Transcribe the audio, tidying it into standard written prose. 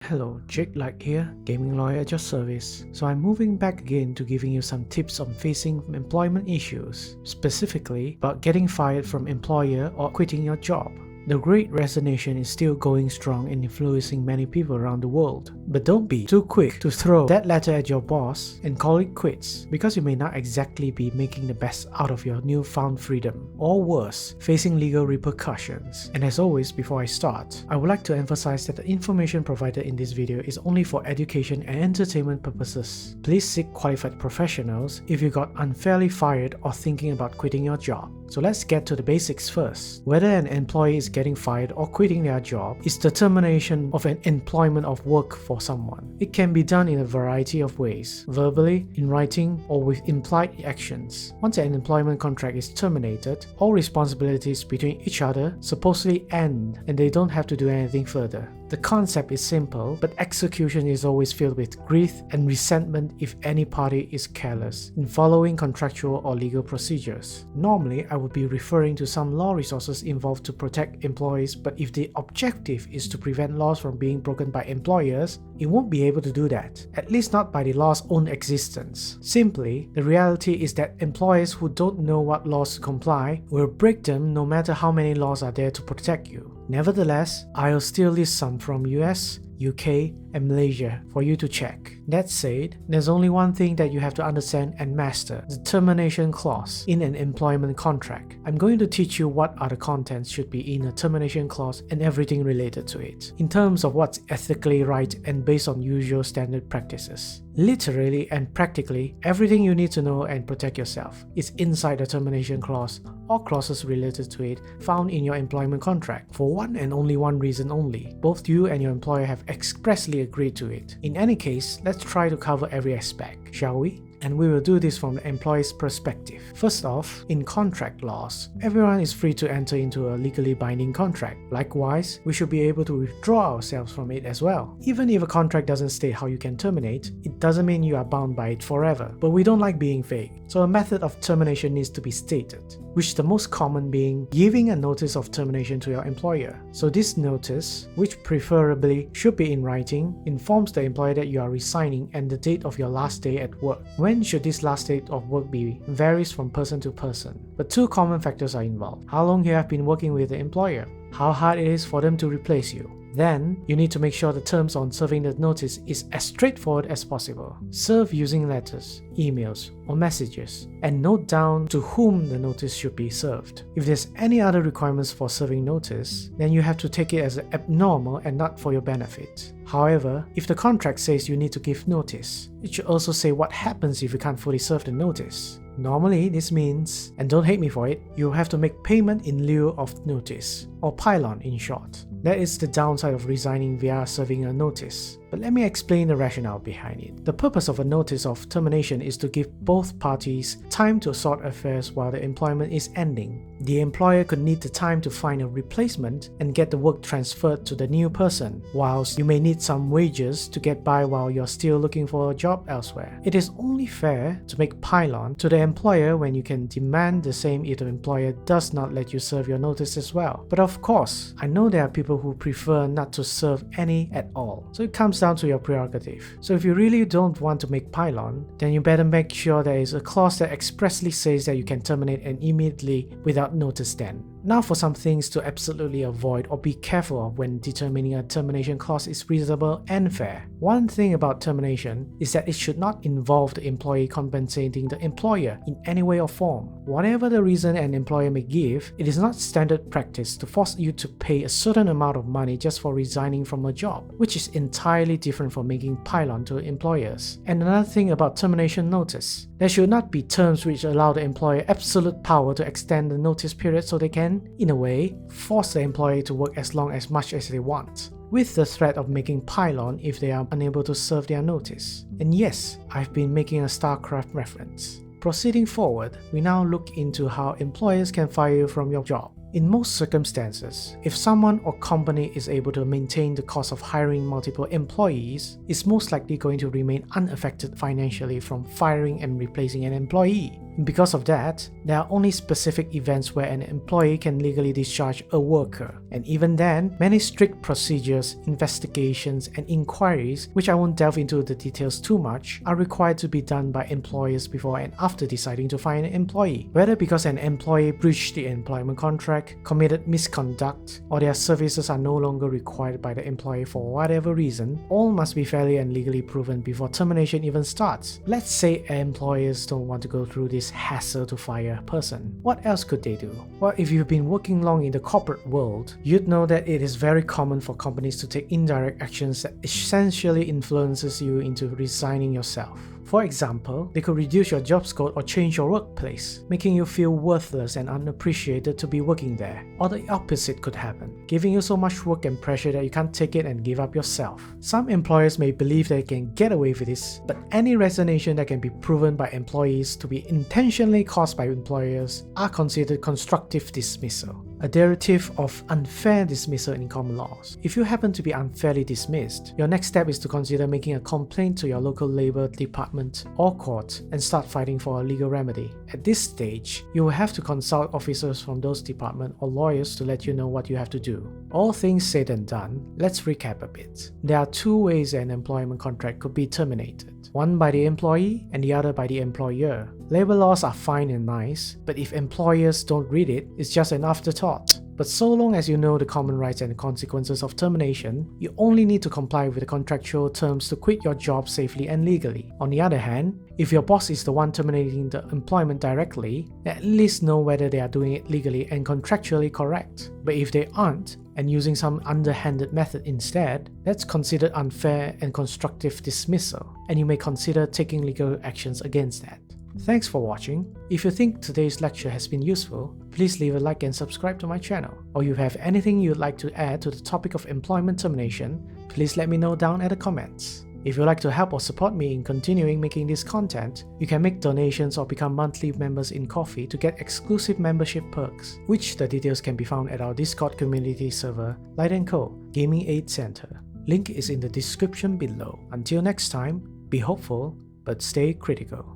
Hello, Jake Light here, gaming lawyer at your service. So I'm moving back again to giving you some tips on facing employment issues, specifically about getting fired from employer or quitting your job. The Great Resignation is still going strong and influencing many people around the world. But don't be too quick to throw that letter at your boss and call it quits, because you may not exactly be making the best out of your newfound freedom, or worse, facing legal repercussions. And as always, before I start, I would like to emphasize that the information provided in this video is only for education and entertainment purposes. Please seek qualified professionals if you got unfairly fired or thinking about quitting your job. So let's get to the basics first. Whether an employee is getting fired or quitting their job is the termination of an employment of work for someone. It can be done in a variety of ways, verbally, in writing, or with implied actions. Once an employment contract is terminated, all responsibilities between each other supposedly end and they don't have to do anything further. The concept is simple, but execution is always filled with grief and resentment if any party is careless in following contractual or legal procedures. Normally, I would be referring to some law resources involved to protect employees, but if the objective is to prevent laws from being broken by employers, it won't be able to do that, at least not by the law's own existence. Simply, the reality is that employers who don't know what laws to comply will break them no matter how many laws are there to protect you. Nevertheless, I'll still list some from US, UK, and Malaysia for you to check. That said, there's only one thing that you have to understand and master: the termination clause in an employment contract. I'm going to teach you what are the contents should be in a termination clause and everything related to it, in terms of what's ethically right and based on usual standard practices. Literally and practically, everything you need to know and protect yourself is inside the termination clause or clauses related to it found in your employment contract, for one and only one reason only: both you and your employer have expressly agreed to it. In any case, let's try to cover every aspect, shall we? And we will do this from the employee's perspective. First off, in contract laws, everyone is free to enter into a legally binding contract. Likewise, we should be able to withdraw ourselves from it as well. Even if a contract doesn't state how you can terminate, it doesn't mean you are bound by it forever. But we don't like being vague, so a method of termination needs to be stated, which the most common being giving a notice of termination to your employer. So this notice, which preferably should be in writing, informs the employer that you are resigning and the date of your last day at work. When should this last date of work be varies from person to person, but two common factors are involved: how long you have been working with the employer, how hard it is for them to replace you. Then, you need to make sure the terms on serving the notice is as straightforward as possible. Serve using letters, emails, or messages, and note down to whom the notice should be served. If there's any other requirements for serving notice, then you have to take it as abnormal and not for your benefit. However, if the contract says you need to give notice, it should also say what happens if you can't fully serve the notice. Normally, this means, and don't hate me for it, you have to make payment in lieu of notice, or pylon in short. That is the downside of resigning via serving a notice. But let me explain the rationale behind it. The purpose of a notice of termination is to give both parties time to sort affairs while the employment is ending. The employer could need the time to find a replacement and get the work transferred to the new person, whilst you may need some wages to get by while you're still looking for a job elsewhere. It is only fair to make pylon to the employer when you can demand the same if the employer does not let you serve your notice as well. But of course, I know there are people who prefer not to serve any at all, so it comes down to your prerogative. So if you really don't want to make pylon, then you better make sure there is a clause that expressly says that you can terminate and immediately without notice then. Now for some things to absolutely avoid or be careful of when determining a termination clause is reasonable and fair. One thing about termination is that it should not involve the employee compensating the employer in any way or form. Whatever the reason an employer may give, it is not standard practice to force you to pay a certain amount of money just for resigning from a job, which is entirely different from making pylon to employers. And another thing about termination notice: there should not be terms which allow the employer absolute power to extend the notice period so they can, in a way, force the employee to work as long as much as they want, with the threat of making pylon if they are unable to serve their notice. And yes, I've been making a StarCraft reference. Proceeding forward, we now look into how employers can fire you from your job. In most circumstances, if someone or company is able to maintain the cost of hiring multiple employees, it's most likely going to remain unaffected financially from firing and replacing an employee. Because of that, there are only specific events where an employee can legally discharge a worker, and even then, many strict procedures, investigations, and inquiries, which I won't delve into the details too much, are required to be done by employers before and after deciding to fire an employee. Whether because an employee breached the employment contract, committed misconduct, or their services are no longer required by the employer for whatever reason, all must be fairly and legally proven before termination even starts. Let's say employers don't want to go through this hassle to fire a person. What else could they do? Well, if you've been working long in the corporate world, you'd know that it is very common for companies to take indirect actions that essentially influences you into resigning yourself. For example, they could reduce your job scope or change your workplace, making you feel worthless and unappreciated to be working there. Or the opposite could happen, giving you so much work and pressure that you can't take it and give up yourself. Some employers may believe they can get away with this, but any resignation that can be proven by employees to be intentionally caused by employers are considered constructive dismissal, a derivative of unfair dismissal in common laws. If you happen to be unfairly dismissed, your next step is to consider making a complaint to your local labor department or court and start fighting for a legal remedy. At this stage, you will have to consult officers from those departments or lawyers to let you know what you have to do. All things said and done, let's recap a bit. There are two ways an employment contract could be terminated. One by the employee and the other by the employer. Labor laws are fine and nice, but if employers don't read it, it's just an afterthought. But so long as you know the common rights and consequences of termination, you only need to comply with the contractual terms to quit your job safely and legally. On the other hand, if your boss is the one terminating the employment directly, at least know whether they are doing it legally and contractually correct. But if they aren't, and using some underhanded method instead, that's considered unfair and constructive dismissal, and you may consider taking legal actions against that. Thanks for watching. If you think today's lecture has been useful, please leave a like and subscribe to my channel. Or you have anything you'd like to add to the topic of employment termination, please let me know down at the comments. If you'd like to help or support me in continuing making this content, you can make donations or become monthly members in Ko-fi to get exclusive membership perks, which the details can be found at our Discord community server, Light & Co. Gaming Aid Center. Link is in the description below. Until next time, be hopeful, but stay critical.